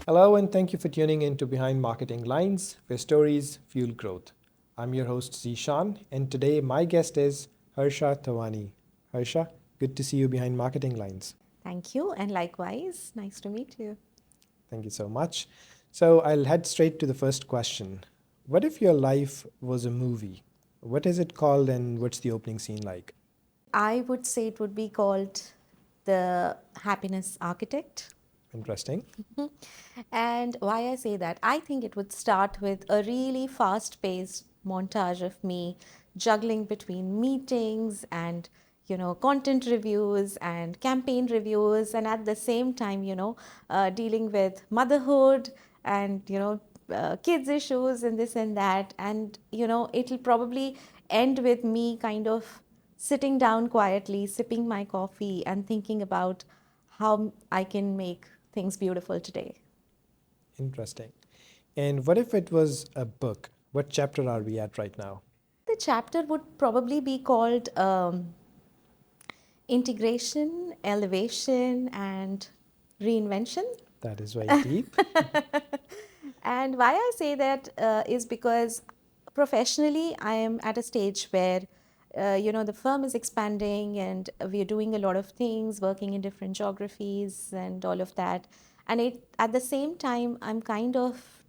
Hello, and thank you for tuning in to Behind Marketing Lines, where stories fuel growth. I'm your host, Zeeshan, and today my guest is Harsha Thawani. Harsha, good to see you behind Marketing Lines. Thank you, and likewise, nice to meet you. Thank you so much. So I'll head straight to the first question. What if your life was a movie? What is it called, and what's the opening scene like? I would say it would be called The Happiness Architect. Interesting. And why I say that, I think it would start with a really fast paced montage of me juggling between meetings and content reviews and campaign reviews, and at the same time, dealing with motherhood and, kids' issues and this and that. And, it'll probably end with me kind of sitting down quietly, sipping my coffee, and thinking about how I can make things beautiful today. Interesting. And what if it was a book? What chapter are we at right now? The chapter would probably be called Integration, Elevation, and Reinvention. That is very deep. And why I say that is because professionally, I am at a stage where, the firm is expanding and we are doing a lot of things, working in different geographies and all of that. And at the same time, I'm kind of,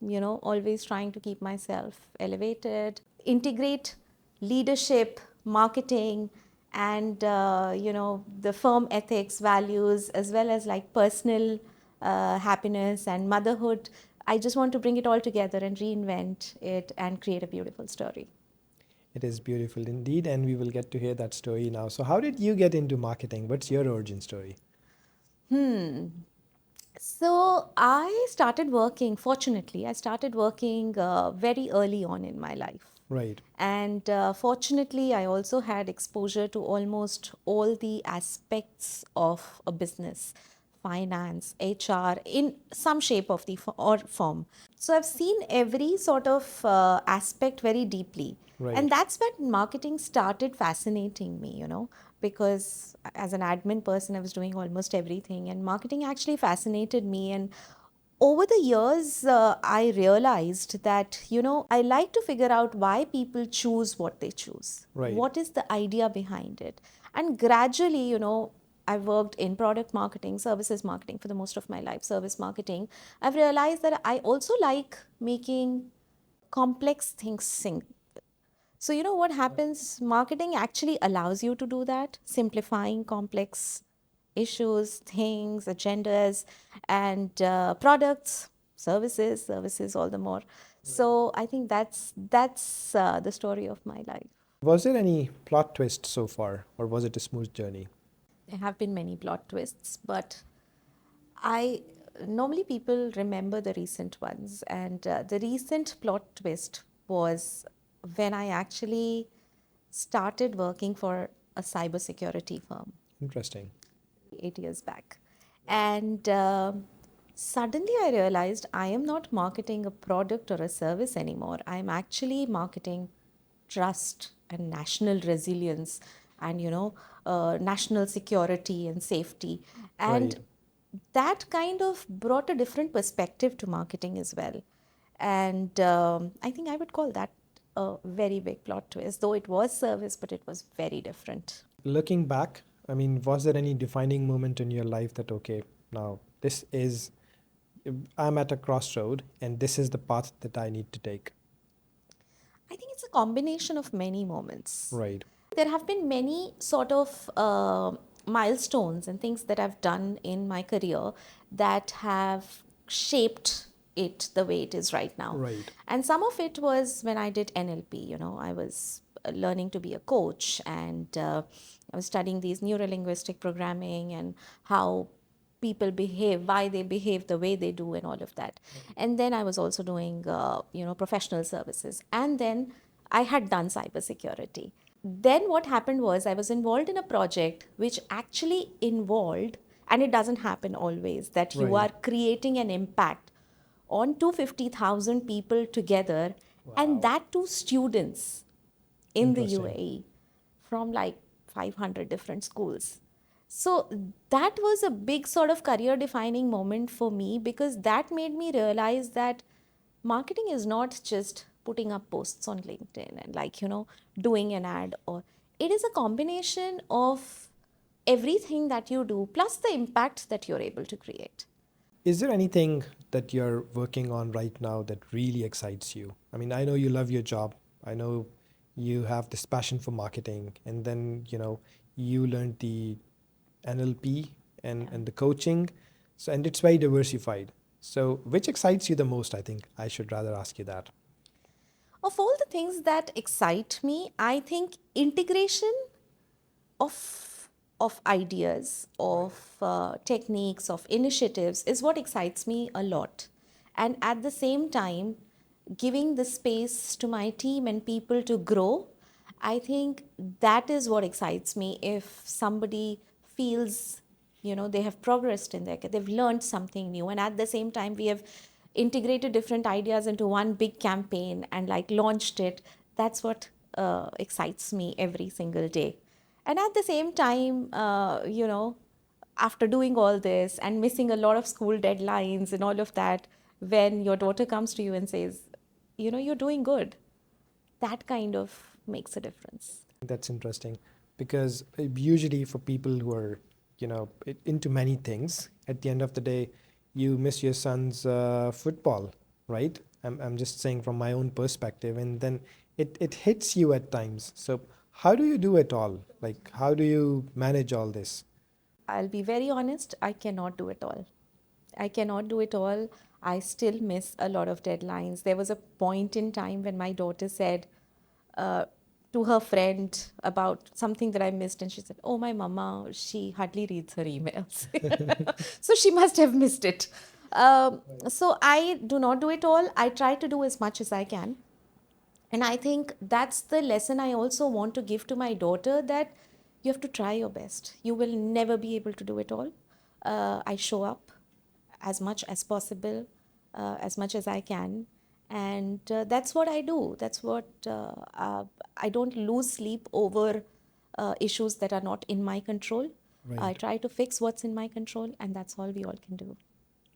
always trying to keep myself elevated, integrate leadership, marketing, and, the firm ethics, values, as well as like personal happiness and motherhood. I just want to bring it all together and reinvent it and create a beautiful story. It is beautiful indeed, and we will get to hear that story now. So, how did you get into marketing? What's your origin story? So I started working, fortunately, I started working very early on in my life. Right. And fortunately, I also had exposure to almost all the aspects of a business, finance, HR, in some shape of the or form. So I've seen every sort of aspect very deeply. Right. And that's when marketing started fascinating me, because as an admin person, I was doing almost everything, and marketing actually fascinated me. And over the years, I realized that, I like to figure out why people choose what they choose. Right. What is the idea behind it? And gradually, I worked in product marketing, services marketing for the most of my life, service marketing. I've realized that I also like making complex things sing. So, what happens? Marketing actually allows you to do that, simplifying complex issues, things, agendas, and products, services, all the more. So, I think that's the story of my life. Was there any plot twist so far, or was it a smooth journey? There have been many plot twists, but I normally people remember the recent ones, and the recent plot twist was when I actually started working for a cybersecurity firm Interesting. 8 years back. And suddenly I realized I am not marketing a product or a service anymore. I'm actually marketing trust and national resilience and, national security and safety. And Right. that kind of brought a different perspective to marketing as well. And I think I would call that a very big plot twist, though it was service, but it was very different. Looking back, I mean, was there any defining moment in your life that, okay, now this is, I'm at a crossroad and this is the path that I need to take? I think it's a combination of many moments. Right. There have been many sort of milestones and things that I've done in my career that have shaped it the way it is right now. Right. And some of it was when I did NLP. I was learning to be a coach, and I was studying these neuro-linguistic programming and how people behave, why they behave the way they do, and all of that. And then I was also doing, professional services. And then I had done cybersecurity. Then what happened was I was involved in a project which actually involved, and it doesn't happen always, that you Right. are creating an impact on 250,000 people together, and that too students. in the Interesting. UAE from like 500 different schools. So that was a big sort of career defining moment for me, because that made me realize that marketing is not just putting up posts on LinkedIn and doing an ad, or it is a combination of everything that you do plus the impact that you're able to create. Is there anything that you're working on right now that really excites you? I mean, I know you love your job. I know you have this passion for marketing, and then, you learned the NLP and the coaching. So, and it's very diversified. So, which excites you the most? I think I should rather ask you that. Of all the things that excite me, I think integration of ideas, of techniques, of initiatives is what excites me a lot. And at the same time, giving the space to my team and people to grow, I think that is what excites me. If somebody feels, they have progressed in they've learned something new, and at the same time, we have integrated different ideas into one big campaign and launched it. That's what excites me every single day. And at the same time, after doing all this and missing a lot of school deadlines and all of that, when your daughter comes to you and says, you're doing good, that kind of makes a difference. That's interesting because usually for people who are, into many things, at the end of the day, you miss your son's football, right? I'm just saying from my own perspective, and then it hits you at times. So how do you do it all? Like, how do you manage all this? I'll be very honest, I cannot do it all. I cannot do it all. I still miss a lot of deadlines. There was a point in time when my daughter said uh, to her friend about something that I missed, and she said, "Oh, my mama, she hardly reads her emails." So she must have missed it. So I do not do it all. I try to do as much as I can. And I think that's the lesson I also want to give to my daughter, that you have to try your best. You will never be able to do it all. I show up as much as possible, as much as I can. And that's what I do. That's what I don't lose sleep over issues that are not in my control. I Right. try to fix what's in my control, and that's all we all can do.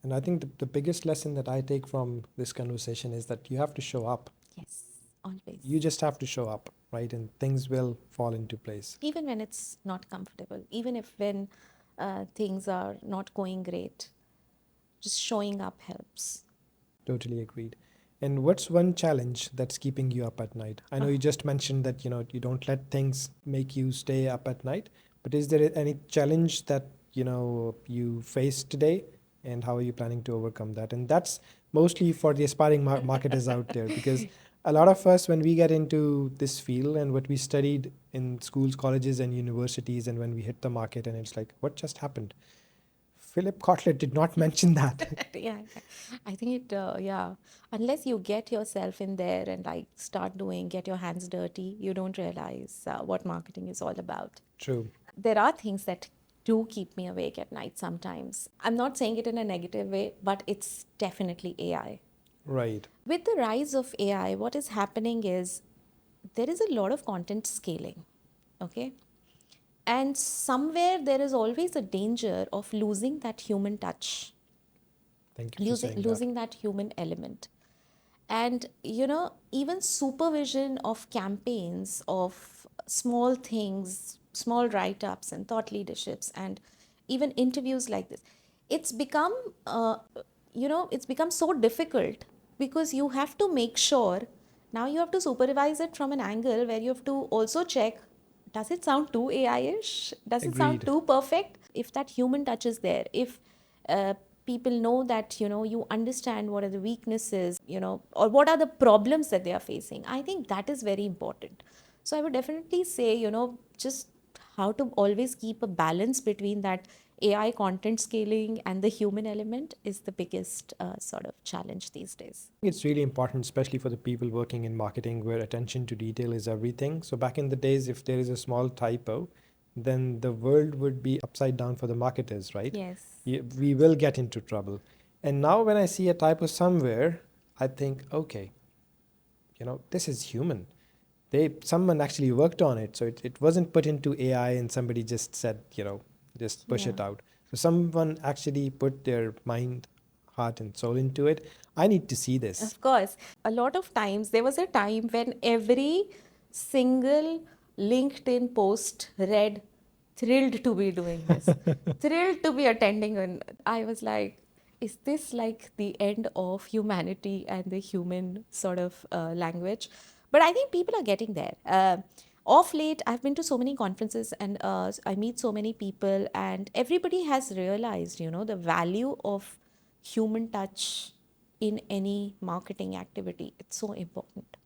And I think the biggest lesson that I take from this conversation is that you have to show up. Yes, always. You just have to show up, right? And things will fall into place. Even when it's not comfortable, even if when things are not going great, just showing up helps. Totally agreed. And what's one challenge that's keeping you up at night? I know you just mentioned that, you don't let things make you stay up at night, but is there any challenge that, you face today, and how are you planning to overcome that? And that's mostly for the aspiring marketers out there, because a lot of us, when we get into this field and what we studied in schools, colleges, and universities, and when we hit the market, and it's like, what just happened? Philip Kotler did not mention that. Yeah, I think yeah, unless you get yourself in there and start doing, get your hands dirty, you don't realize what marketing is all about. True. There are things that do keep me awake at night sometimes. I'm not saying it in a negative way, but it's definitely AI. Right. With the rise of AI, what is happening is there is a lot of content scaling, okay? And somewhere there is always a danger of losing that human touch, Thank you for saying that. losing that human element. And, even supervision of campaigns, of small things, small write ups and thought leaderships, and even interviews like this, it's become, it's become so difficult, because you have to make sure now you have to supervise it from an angle where you have to also check, does it sound too AI-ish? Does it sound Agreed. too perfect? If that human touch is there, if people know that, you understand what are the weaknesses, or what are the problems that they are facing, I think that is very important. So I would definitely say, just how to always keep a balance between that AI content scaling and the human element is the biggest sort of challenge these days. It's really important, especially for the people working in marketing where attention to detail is everything. So, back in the days, if there is a small typo, then the world would be upside down for the marketers, right? Yes. We will get into trouble. And now, when I see a typo somewhere, I think, okay, this is human. someone actually worked on it. So it wasn't put into AI and somebody just said, just push Yeah. it out. So someone actually put their mind, heart, and soul into it. I need to see this. Of course. A lot of times, there was a time when every single LinkedIn post read, thrilled to be doing this, thrilled to be attending. And I was like, is this like the end of humanity and the human sort of language? But I think people are getting there. Of late, I've been to so many conferences and I meet so many people, and everybody has realized, the value of human touch in any marketing activity. It's so important.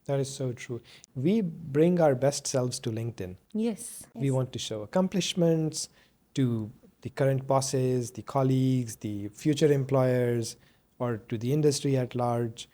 That is so true. We bring our best selves to LinkedIn. Yes. We want to show accomplishments to the current bosses, the colleagues, the future employers, or to the industry at large.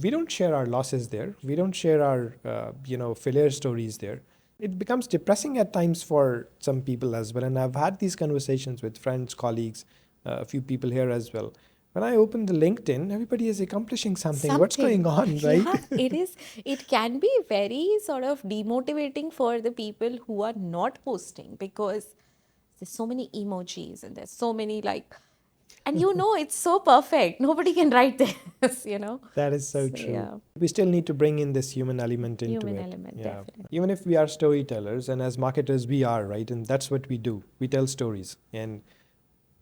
We don't share our losses there. We don't share our failure stories there. It becomes depressing at times for some people as well. And I've had these conversations with friends, colleagues, a few people here as well. When I open the LinkedIn, everybody is accomplishing something. What's going Something. on, right? Yeah, it is. It can be very sort of demotivating for the people who are not posting, because there's so many emojis and there's so many like, and it's so perfect. Nobody can write this. That is so So, true. yeah, We still need to bring in this human element into human it. element, Yeah. definitely. Even if we are storytellers, and as marketers, we are, right? And that's what we do. We tell stories. And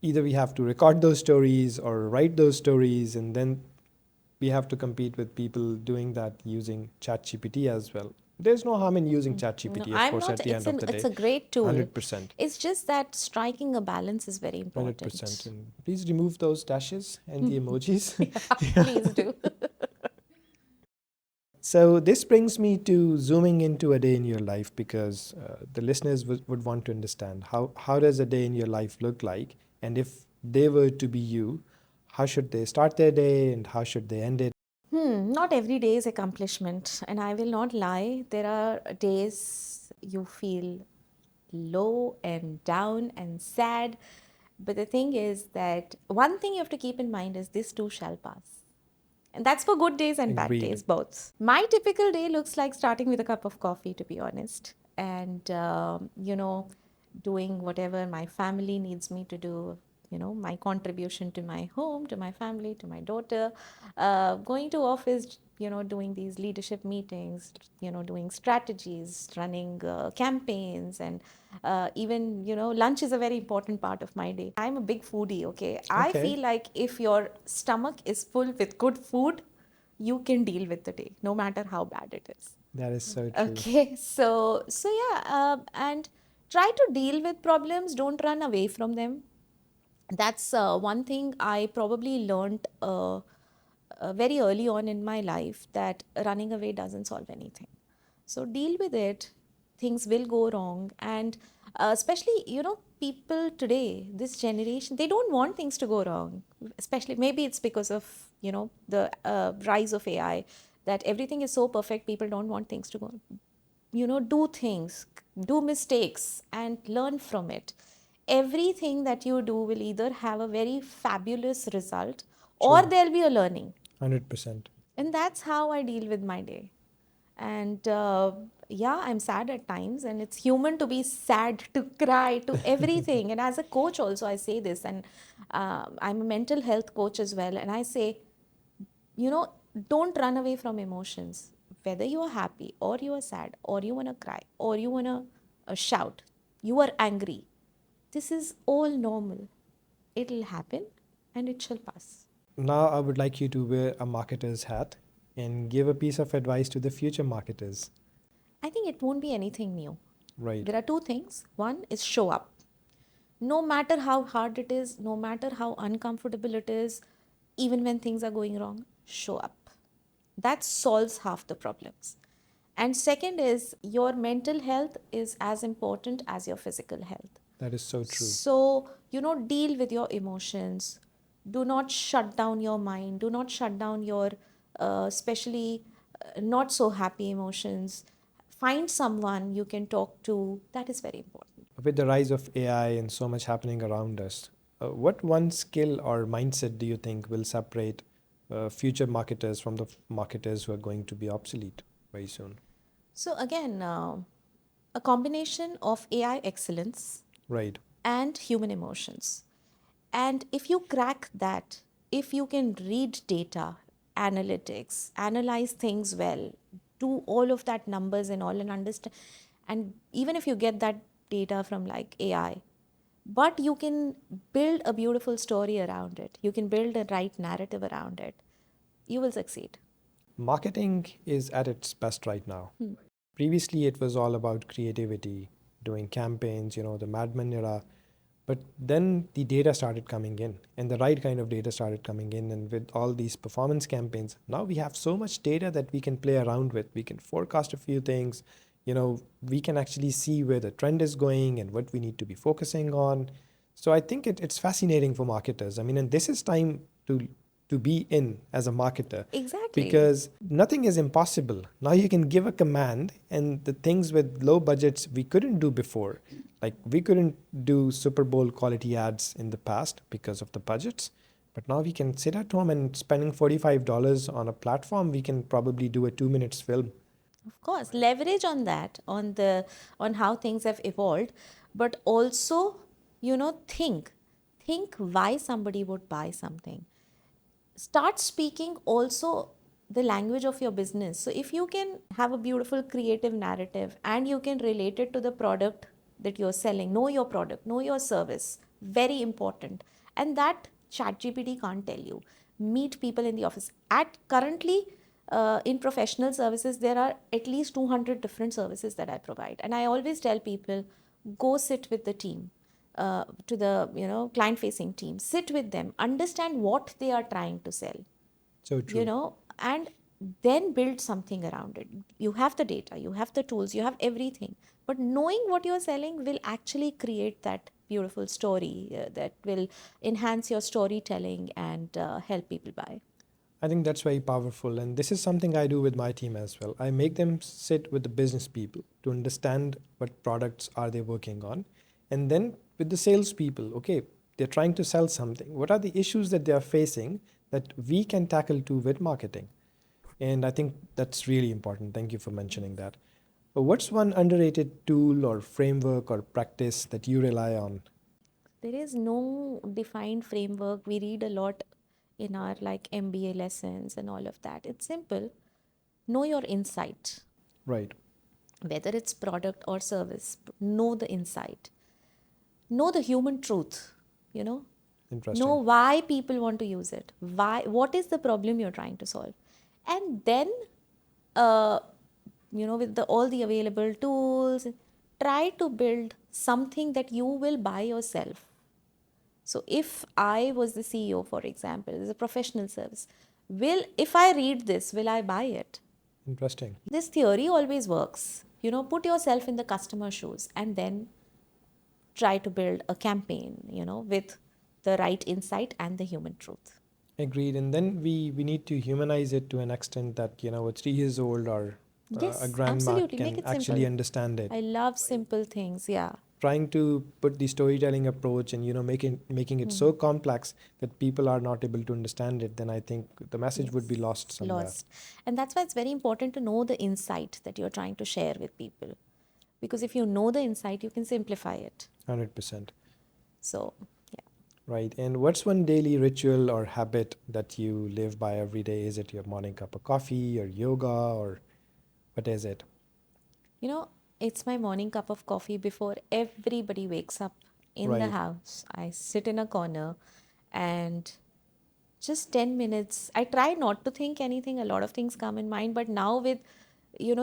either we have to record those stories or write those stories, and then we have to compete with people doing that using ChatGPT as well. There's no harm in using No, ChatGPT, of I'm course, not. at the end of the It's day. a great tool. 100%. It's just that striking a balance is very 100%. important. And please remove those dashes and the emojis. Yeah, please do. So this brings me to zooming into a day in your life, because the listeners would want to understand how does a day in your life look like, and if they were to be you, how should they start their day and how should they end it? Not every day is accomplishment, and I will not lie. There are days you feel low and down and sad. But the thing is that one thing you have to keep in mind is this too shall pass. And that's for good days and bad Agreed. days, both. My typical day looks like starting with a cup of coffee, to be honest, and, doing whatever my family needs me to do, my contribution to my home, to my family, to my daughter, going to office, doing these leadership meetings, doing strategies, running campaigns, and even, lunch is a very important part of my day. I'm a big foodie, okay? I Okay, feel like if your stomach is full with good food, you can deal with the day, no matter how bad it is. that is so true. Okay, so yeah, and try to deal with problems, don't run away from them. That's one thing I probably learned very early on in my life, that running away doesn't solve anything. So deal with it. Things will go wrong, and especially people today, this generation, they don't want things to go wrong. Especially maybe it's because of the rise of AI, that everything is so perfect. People don't want things to go. Do things, do mistakes, and learn from it. Everything that you do will either have a very fabulous result, or True. there'll be a learning. 100%. And that's how I deal with my day. And yeah, I'm sad at times, and it's human to be sad, to cry, to everything. And as a coach also, I say this, and I'm a mental health coach as well, and I say, you know don't run away from emotions. Whether you are happy or you are sad or you want to cry or you want to shout, you are angry, this is all normal. It'll happen and it shall pass. Now I would like you to wear a marketer's hat and give a piece of advice to the future marketers. I think it won't be anything new. Right. There are two things. One is show up. No matter how hard it is, no matter how uncomfortable it is, even when things are going wrong, show up. That solves half the problems. And second is, your mental health is as important as your physical health. That is so true. So, deal with your emotions. Do not shut down your mind. Do not shut down your, especially not so happy emotions. Find someone you can talk to. That is very important. With the rise of AI and so much happening around us, what one skill or mindset do you think will separate future marketers from the marketers who are going to be obsolete very soon? So again, a combination of AI excellence Right. and human emotions. And if you crack that, if you can read data, analytics, analyze things well, do all of that numbers and all and understand, and even if you get that data from like AI, but you can build a beautiful story around it, you can build a right narrative around it, you will succeed. Marketing is at its best right now. Previously, it was all about creativity, doing campaigns, the Mad Men era. But then the data started coming in, and the right kind of data started coming in. And with all these performance campaigns, now we have so much data that we can play around with. We can forecast a few things. We can actually see where the trend is going and what we need to be focusing on. So I think it's fascinating for marketers. I mean, and this is time to be in as a marketer, Exactly. because nothing is impossible. Now you can give a command, and the things with low budgets we couldn't do before. Like we couldn't do Super Bowl quality ads in the past because of the budgets. But now we can sit at home and spending $45 on a platform, we can probably do a 2 minutes film. Of course, leverage on that, on how things have evolved, but also, think why somebody would buy something. Start speaking also the language of your business. So if you can have a beautiful creative narrative and you can relate it to the product that you're selling, know your product, know your service, very important. And that ChatGPT can't tell you. Meet people in the office. At currently, in professional services, there are at least 200 different services that I provide. And I always tell people, go sit with the team, to the client facing team, sit with them, understand what they are trying to sell, So true. and then build something around it. You have the data, you have the tools, you have everything, but knowing what you're selling will actually create that beautiful story that will enhance your storytelling and help people buy. I think that's very powerful. And this is something I do with my team as well. I make them sit with the business people to understand what products are they working on. And then with the salespeople, okay, they're trying to sell something. What are the issues that they are facing that we can tackle too with marketing? And I think that's really important. Thank you for mentioning that. But what's one underrated tool or framework or practice that you rely on? There is no defined framework. We read a lot in our like MBA lessons and all of that. It's simple. Know your insight, Right. whether it's product or service. Know the insight, know the human truth, you know know Interesting. why people want to use it, why, what is the problem you're trying to solve, and then uh, with all the available tools, try to build something that you will buy yourself. So if I was the CEO, for example, as a professional service, will, if I read this, will I buy it? Interesting. This theory always works. Put yourself in the customer shoes and then try to build a campaign, with the right insight and the human truth. Agreed. And then we need to humanize it to an extent that, a 3 years old or a Yes, grandma absolutely. Make can it actually simple. understand it. I love simple things. Yeah. Trying to put the storytelling approach and, making it so complex that people are not able to understand it, then I think the message would be Yes. lost somewhere. Lost. And that's why it's very important to know the insight that you're trying to share with people. Because if you know the insight, you can simplify it. 100%. So, yeah. Right. And what's one daily ritual or habit that you live by every day? Is it your morning cup of coffee or yoga, or what is it? You know, it's my morning cup of coffee before everybody wakes up in the Right. house. I sit in a corner and just 10 minutes. I try not to think anything. A lot of things come in mind. But now, with,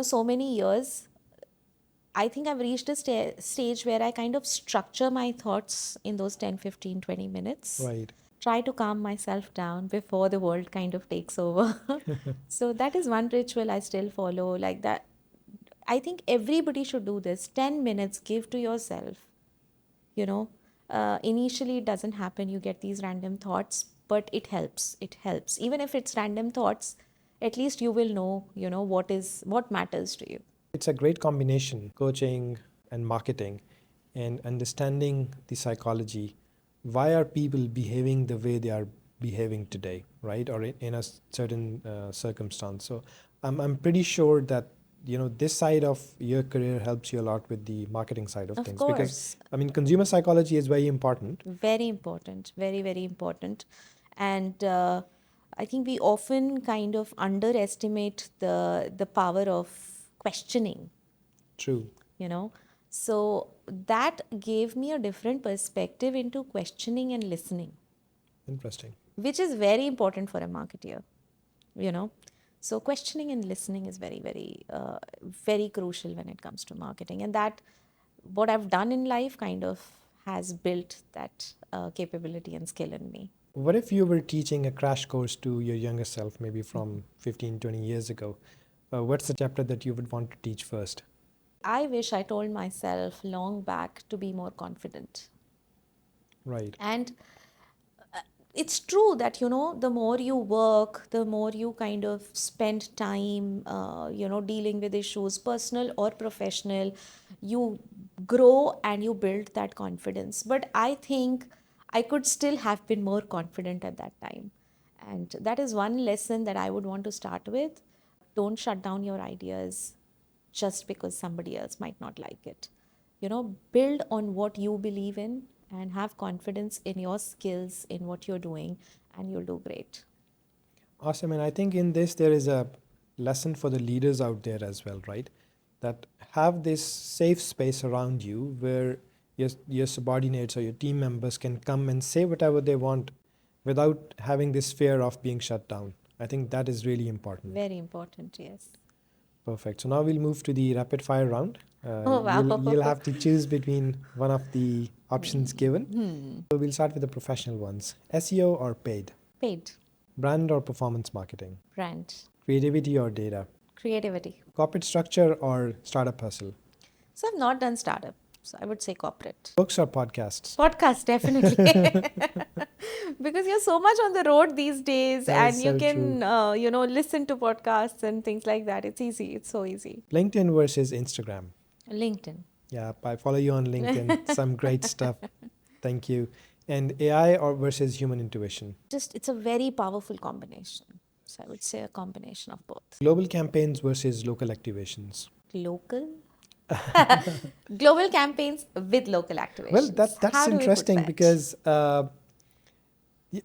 so many years, I think I've reached a stage where I kind of structure my thoughts in those 10, 15, 20 minutes. Right. Try to calm myself down before the world kind of takes over. So that is one ritual I still follow. Like that, I think everybody should do this. 10 minutes, give to yourself. You know, Initially it doesn't happen. You get these random thoughts, but it helps. It helps. Even if it's random thoughts, at least you will know, what matters to you. It's a great combination, coaching and marketing, and understanding the psychology. Why are people behaving the way they are behaving today, right? Or in a certain circumstance. So I'm pretty sure that this side of your career helps you a lot with the marketing side of Of things because, course, I mean, consumer psychology is very important. very important, very, very important. And I think we often kind of underestimate the power of questioning, True. you know. So that gave me a different perspective into questioning and listening, Interesting. which is very important for a marketeer, you know. So questioning and listening is very, very, very crucial when it comes to marketing. And that, what I've done in life kind of has built that capability and skill in me. What if you were teaching a crash course to your younger self, maybe from 15, 20 years ago? What's the chapter that you would want to teach first? I wish I told myself long back to be more confident. Right. And it's true that, the more you work, the more you kind of spend time, dealing with issues, personal or professional, you grow and you build that confidence. But I think I could still have been more confident at that time. And that is one lesson that I would want to start with. Don't shut down your ideas just because somebody else might not like it. Build on what you believe in and have confidence in your skills, in what you're doing, and you'll do great. Awesome. And I think in this, there is a lesson for the leaders out there as well, right? That have this safe space around you where your subordinates or your team members can come and say whatever they want without having this fear of being shut down. I think that is really important. Very important, yes. Perfect. So now we'll move to the rapid fire round. Oh, You'll wow. have to choose between one of the options given. So we'll start with the professional ones. SEO or paid? Paid. Brand or performance marketing? Brand. Creativity or data? Creativity. Corporate structure or startup hustle? So I've not done startup. So I would say corporate. Books or podcasts? Podcast, definitely. Because you're so much on the road these days That and is you so can, true. listen to podcasts and things like that. It's easy. It's so easy. LinkedIn versus Instagram? LinkedIn. Yeah, I follow you on LinkedIn. Some great stuff. Thank you. And AI or versus human intuition? It's a very powerful combination. So I would say a combination of both. Global campaigns versus local activations? Local? Global campaigns with local Well, activations. that's How do we put interesting that? because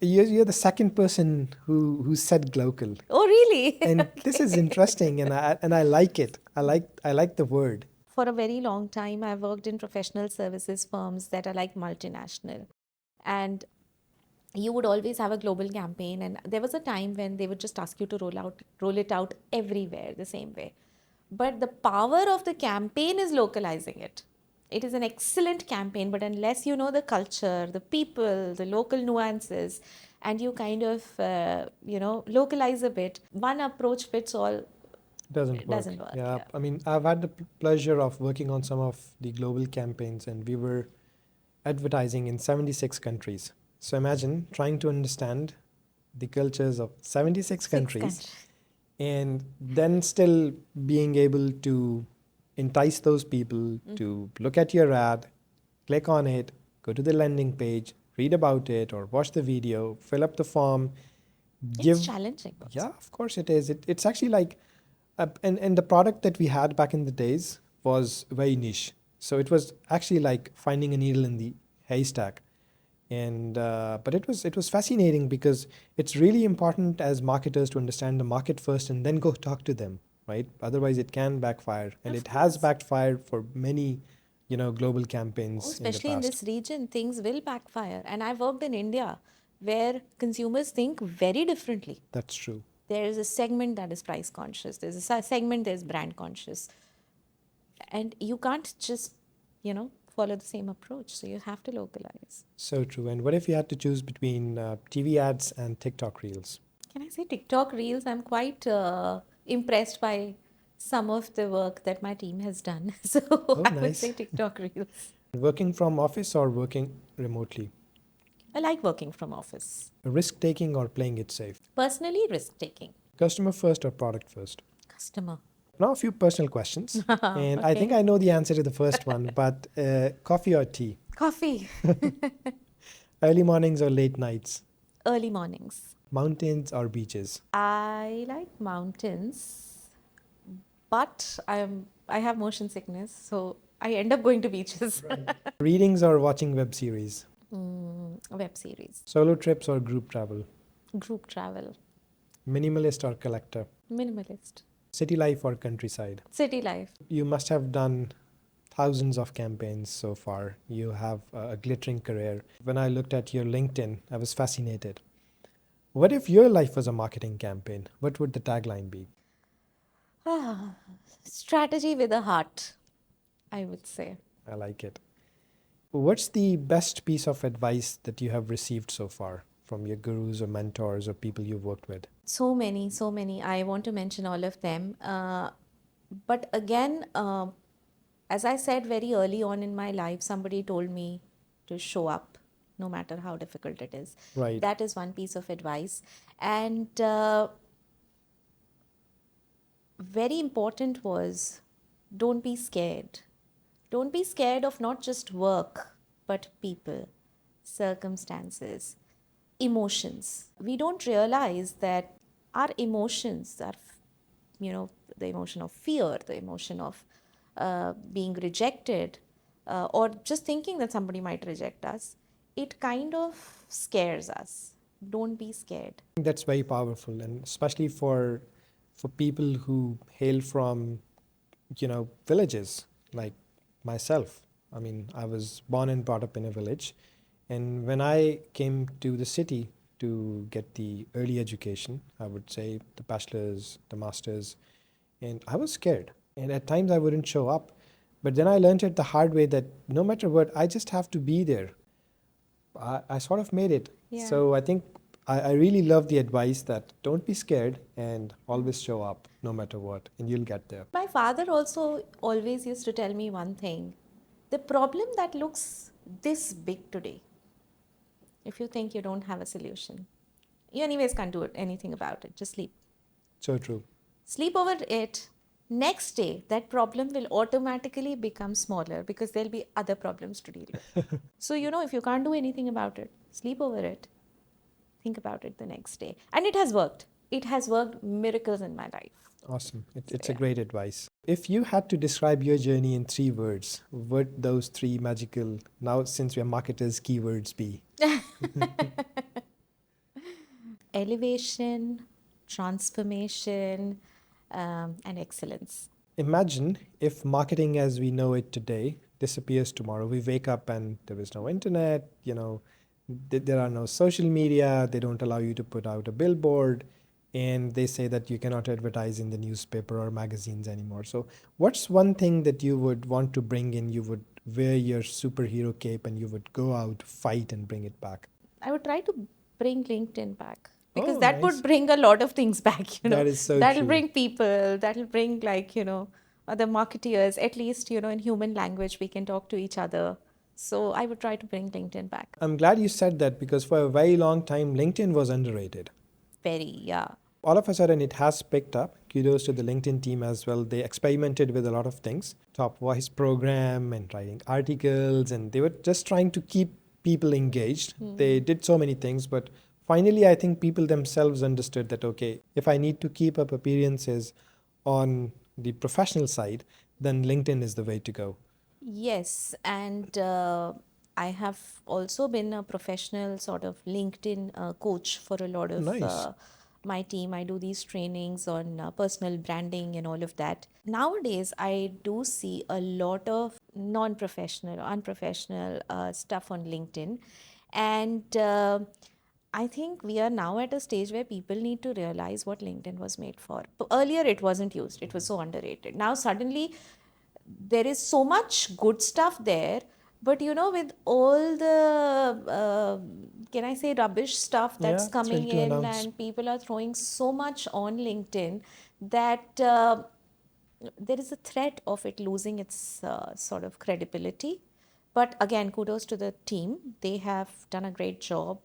you're the second person who said global, Oh, really? and this is interesting, and I like it. I like the word. For a very long time, I've worked in professional services firms that are like multinational. And you would always have a global campaign. And there was a time when they would just ask you to roll it out everywhere the same way. But the power of the campaign is localizing it. It is an excellent campaign, but unless you know the culture, the people, the local nuances, and you kind of, localize a bit, one approach fits all. Doesn't It work. doesn't work. Yeah, Yeah. I mean, I've had the pleasure of working on some of the global campaigns, and we were advertising in 76 countries. So imagine trying to understand the cultures of 76 Six countries countries. and then still being able to entice those people to look at your ad, click on it, go to the landing page, read about it, or watch the video, fill up the form, It's give. challenging also. Yeah, of course it is. It's actually like, and the product that we had back in the days was very niche. So it was actually like finding a needle in the haystack. And but it was fascinating because it's really important as marketers to understand the market first and then go talk to them, right? Otherwise, it can backfire, and Of it has course. backfired for many, global Oh, campaigns in the especially in past. this region, things will backfire. And I worked in India where consumers think very differently. That's true. There is a segment that is price conscious, there's a segment that's brand conscious. And you can't just, follow the same approach. So you have to localize. So true. And what if you had to choose between TV ads and TikTok reels? Can I say TikTok Reels? I'm quite impressed by some of the work that my team has done. So Oh, I would say nice. TikTok Reels. Working from office or working remotely? I like working from office. Risk taking or playing it safe? Personally, risk taking. Customer first or product first? Customer. Now, a few personal questions. And I think Okay. I know the answer to the first one, but coffee or tea? Coffee. Early mornings or late nights? Early mornings. Mountains or beaches? I like mountains, but I have motion sickness, so I end up going to beaches. Readings or watching web series? Web series, Solo trips or group travel? group travel, Minimalist or collector? minimalist, City life or countryside? city life. You must have done thousands of campaigns so far. You have a glittering career. When I looked at your LinkedIn, I was fascinated. What if your life was a marketing campaign? What would the tagline be? Strategy with a heart, I would say. I like it. What's the best piece of advice that you have received so far from your gurus or mentors or people you've worked with? So many, so many. I want to mention all of them. But again, as I said very early on in my life, somebody told me to show up no matter how difficult it is. Right. That is one piece of advice. And very important was don't be scared. Don't be scared of not just work, but people, circumstances, emotions. We don't realize that our emotions are, the emotion of fear, the emotion of being rejected, or just thinking that somebody might reject us, it kind of scares us. Don't be scared. That's very powerful, and especially for people who hail from, villages like myself. I mean, I was born and brought up in a village, and when I came to the city to get the early education, I would say the bachelor's, the master's, and I was scared. And at times I wouldn't show up. But then I learned it the hard way that no matter what, I just have to be there. I sort of made it. Yeah. So I think I really love the advice that don't be scared and always show up no matter what, and you'll get there. My father also always used to tell me one thing: the problem that looks this big today, if you think you don't have a solution, you anyways can't do anything about it. Just sleep. So true. Sleep over it. Next day, that problem will automatically become smaller because there'll be other problems to deal with. So, if you can't do anything about it, sleep over it. Think about it the next day. And it has worked. It has worked miracles in my life. Awesome. It's So, a great advice. If you had to describe your journey in 3 words, what those 3 magical, now since we're marketers, keywords be? Elevation, transformation, and excellence. Imagine if marketing as we know it today disappears tomorrow. We wake up and there is no internet, there are no social media, they don't allow you to put out a billboard, and they say that you cannot advertise in the newspaper or magazines anymore. So, what's one thing that you would want to bring in? You would wear your superhero cape and you would go out, fight, and bring it back. I would try to bring LinkedIn back because Oh, that nice. would bring a lot of things back, That is so That'll true. bring people, that'll bring other marketeers, at least, in human language, we can talk to each other. So I would try to bring LinkedIn back. I'm glad you said that because for a very long time, LinkedIn was underrated. Very, yeah. All of a sudden, it has picked up. Kudos to the LinkedIn team as well. They experimented with a lot of things, top voice program and writing articles, and they were just trying to keep people engaged. They did so many things, but finally, I think people themselves understood that, okay, if I need to keep up appearances on the professional side, then LinkedIn is the way to go. Yes, and I have also been a professional sort of LinkedIn coach for a lot of Nice. my team. I do these trainings on personal branding and all of that. Nowadays, I do see a lot of non-professional, unprofessional stuff on LinkedIn, and I think we are now at a stage where people need to realize what LinkedIn was made for. Earlier, it wasn't used; it was so underrated. Now, suddenly, there is so much good stuff there, but with all the can I say rubbish stuff that's Yeah, it's coming ready to in, announce. and people are throwing so much on LinkedIn that there is a threat of it losing its sort of credibility. But again, kudos to the team. They have done a great job,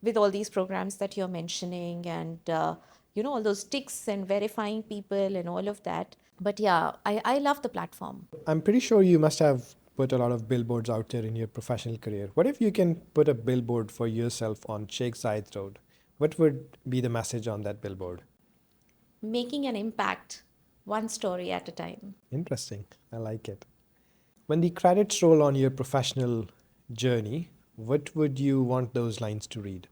with all these programs that you're mentioning, and all those ticks and verifying people and all of that. But yeah, I love the platform. I'm pretty sure you must have put a lot of billboards out there in your professional career. What if you can put a billboard for yourself on Sheikh Zayed Road? What would be the message on that billboard? making an impact one story at a time. Interesting. I like it. When the credits roll on your professional journey, what would you want those lines to read?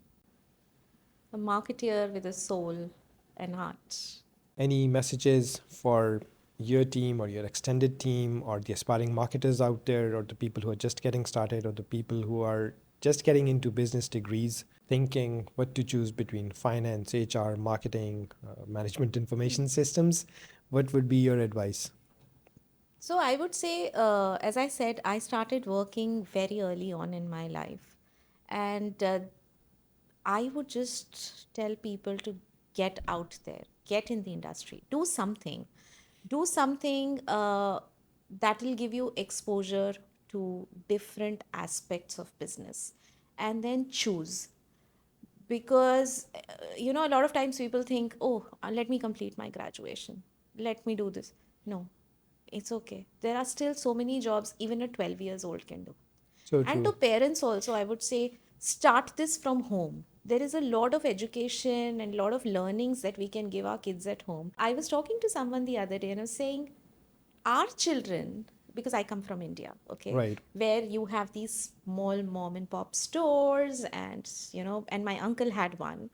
A marketeer with a soul and heart. Any messages for your team or your extended team or the aspiring marketers out there or the people who are just getting started or the people who are just getting into business degrees, thinking what to choose between finance, HR, marketing, management information systems? What would be your advice? So I would say, as I said, I started working very early on in my life. And I would just tell people to get out there, get in the industry, do something. Do something that will give you exposure to different aspects of business and then choose. Because, a lot of times people think, oh, let me complete my graduation, let me do this. No, it's okay. There are still so many jobs even a 12 years old can do. So And to true. parents also, I would say start this from home. There is a lot of education and a lot of learnings that we can give our kids at home. I was talking to someone the other day and I was saying, our children, because I come from India, okay, Right. where you have these small mom and pop stores, and and my uncle had one.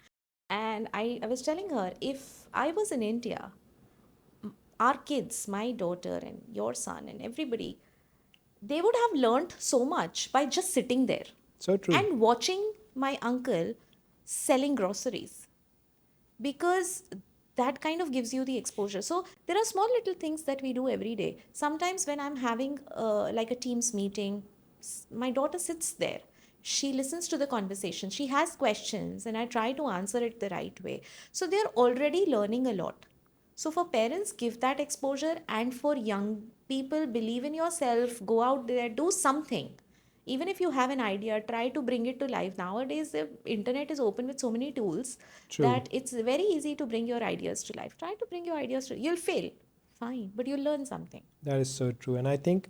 And I was telling her, if I was in India, our kids, my daughter and your son and everybody, they would have learned so much by just sitting there So true. and watching my uncle selling groceries, because that kind of gives you the exposure. So there are small little things that we do every day. Sometimes when I'm having like a teams meeting, my daughter sits there, she listens to the conversation, she has questions, and I try to answer it the right way. So they're already learning a lot. So for parents, give that exposure, and for young people, believe in yourself, go out there, do something. Even if you have an idea, try to bring it to life. Nowadays the internet is open with so many tools True. that it's very easy to bring your ideas to life. Try to bring your ideas to, you'll fail, fine, but you'll learn something. That is so true. And I think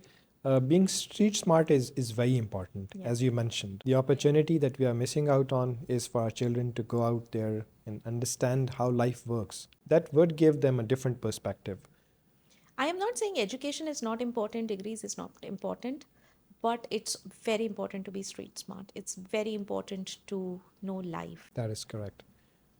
being street smart is very important, Yeah. as you mentioned. The opportunity that we are missing out on is for our children to go out there and understand how life works. That would give them a different perspective. I am not saying education is not important, degrees is not important, but it's very important to be street smart. It's very important to know life. That is correct.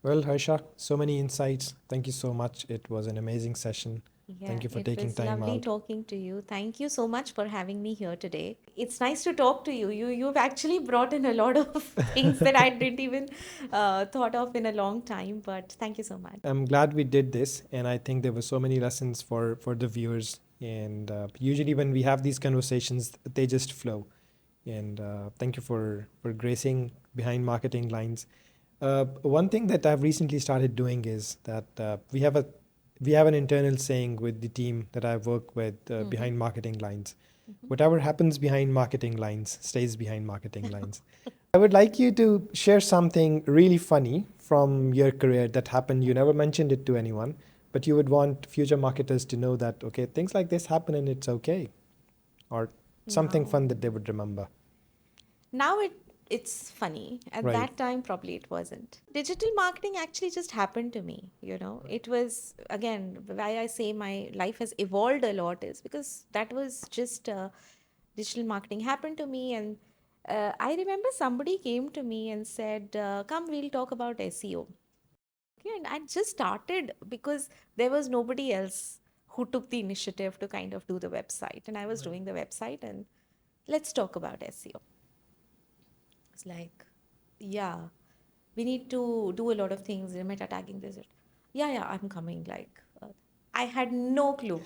Well, Harsha, so many insights. Thank you so much. It was an amazing session. Yeah, Thank you for it taking was time lovely out. talking to you. Thank you so much for having me here today. It's nice to talk to you. You've actually brought in a lot of things that I didn't even thought of in a long time. But thank you so much. I'm glad we did this, and I think there were so many lessons for the viewers. And usually, when we have these conversations, they just flow. And thank you for gracing behind marketing lines. One thing that I've recently started doing is that we have an internal saying with the team that I work with Mm-hmm. behind marketing lines. Mm-hmm. Whatever happens behind marketing lines stays behind marketing lines. I would like you to share something really funny from your career that happened. You never mentioned it to anyone, but you would want future marketers to know that, okay, things like this happen and it's okay, or something Now, fun that they would remember. now it's funny. At Right. that time, probably it wasn't. Digital marketing actually just happened to me. It was, again, why I say my life has evolved a lot is because that was just digital marketing happened to me. And I remember somebody came to me and said, come, we'll talk about SEO. Okay, and I just started because there was nobody else who took the initiative to kind of do the website. And I was doing the website, and let's talk about SEO. It's like, yeah, we need to do a lot of things, meta tagging this. Yeah, yeah, I'm coming. Like, I had no clue.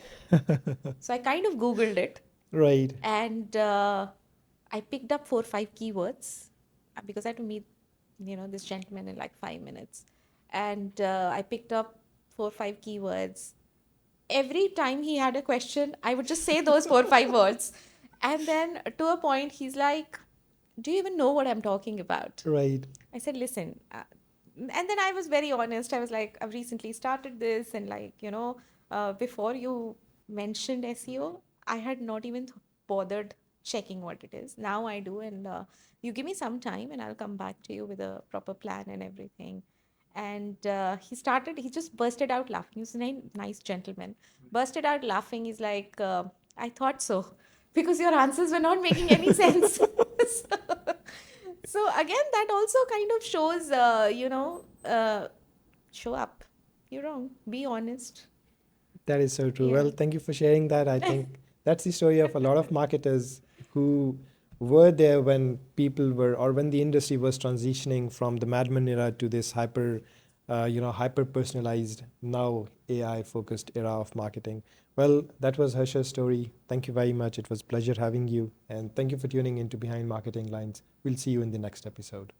So I kind of Googled it, Right. and I picked up 4 or 5 keywords because I had to meet, this gentleman in like 5 minutes. And I picked up 4 or 5 keywords. Every time he had a question, I would just say those 4 or 5 words. And then to a point, he's like, do you even know what I'm talking about? Right. I said, listen. And then I was very honest. I was like, I've recently started this. And like, before you mentioned SEO, I had not even bothered checking what it is. Now I do. And you give me some time and I'll come back to you with a proper plan and everything. And he just bursted out laughing. He was a nice gentleman. Bursted out laughing. He's like, I thought so, because your answers were not making any sense. so, so again, that also kind of shows, show up. You're wrong. Be honest. That is so true. Yeah. Well, thank you for sharing that. I think that's the story of a lot of marketers who were there when people were, or when the industry was transitioning from the Madman era to this hyper personalized, now AI focused era of marketing. Well, that was Harsha's story. Thank you very much. It was a pleasure having you. And thank you for tuning into Behind Marketing Lines. We'll see you in the next episode.